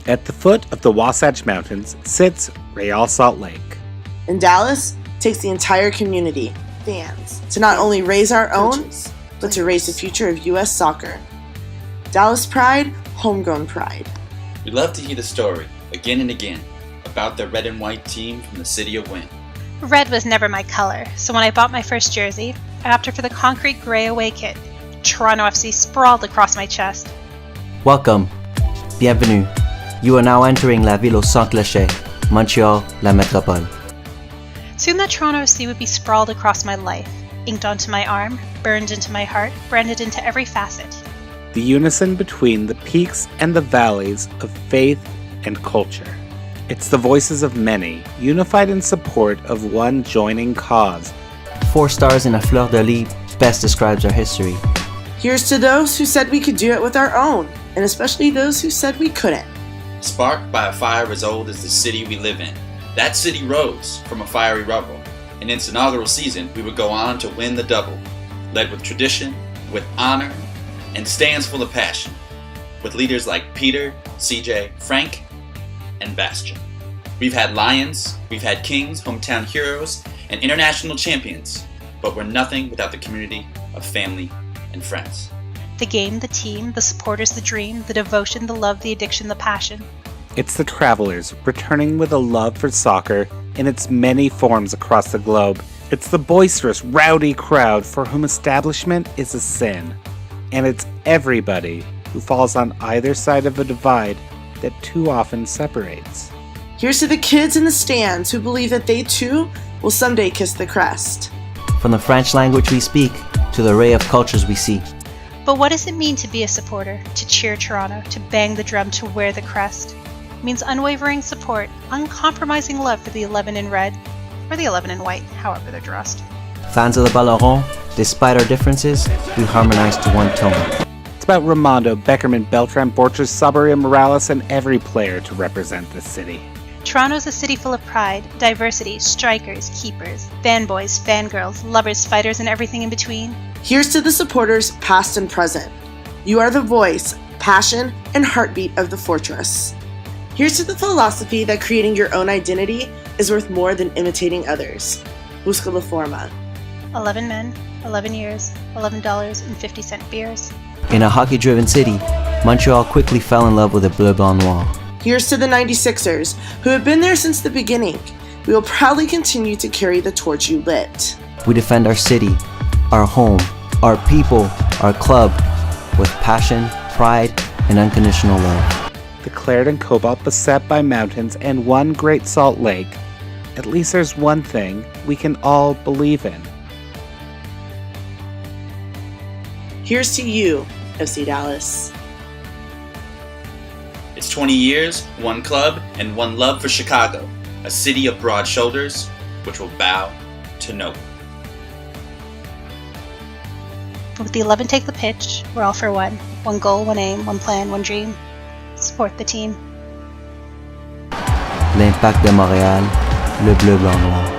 At the foot of the Wasatch Mountains sits Real Salt Lake. In Dallas, it takes the entire community, fans, to not only raise our own, but to raise the future of U.S. soccer. Dallas pride, homegrown pride. We love to hear the story, again and again, about the red and white team from the city of Wynn. Red was never my color, so when I bought my first jersey, I opted for the concrete gray away kit. Toronto FC sprawled across my chest. Welcome. Bienvenue. You are now entering la ville aux 100 clochers, Montreal, la métropole. Soon that Toronto FC would be sprawled across my life, inked onto my arm, burned into my heart, branded into every facet. The unison between the peaks and the valleys of faith and culture. It's the voices of many, unified in support of one joining cause. 4 stars in a fleur de lis best describes our history. Here's to those who said we could do it with our own, and especially those who said we couldn't. Sparked by a fire as old as the city we live in, that city rose from a fiery rubble. In its inaugural season, we would go on to win the double, led with tradition, with honor, and stands full of passion, with leaders like Peter, CJ, Frank, and Bastion. We've had lions, we've had kings, hometown heroes, and international champions, but we're nothing without the community of family and friends. The game, the team, the supporters, the dream, the devotion, the love, the addiction, the passion. It's the travelers returning with a love for soccer in its many forms across the globe. It's the boisterous, rowdy crowd for whom establishment is a sin. And it's everybody who falls on either side of a divide that too often separates. Here's to the kids in the stands who believe that they too will someday kiss the crest. From the French language we speak to the array of cultures we see. But what does it mean to be a supporter, to cheer Toronto, to bang the drum, to wear the crest? It means unwavering support, uncompromising love for the 11 in red, or the 11 in white, however they're dressed. Fans of the Ballon Rond, despite our differences, we harmonize to one tone. It's about Ramondo, Beckerman, Beltran, Borchers, Sabri, Morales, and every player to represent this city. Toronto's a city full of pride, diversity, strikers, keepers, fanboys, fangirls, lovers, fighters, and everything in between. Here's to the supporters, past and present. You are the voice, passion, and heartbeat of the fortress. Here's to the philosophy that creating your own identity is worth more than imitating others. Busca la forma. 11 men, 11 years, $11.50 beers. In a hockey-driven city, Montreal quickly fell in love with the Bleu Blanc Noir. Here's to the 96ers, who have been there since the beginning. We will proudly continue to carry the torch you lit. We defend our city, our home, our people, our club, with passion, pride, and unconditional love. Declared in cobalt, beset by mountains and one great Salt Lake, at least there's one thing we can all believe in. Here's to you, FC Dallas. It's 20 years, one club, and one love for Chicago, a city of broad shoulders, which will bow to no one. With the 11 take the pitch, we're all for one. One goal, one aim, one plan, one dream. Support the team. L'Impact de Montréal, le Bleu Blanc Noir.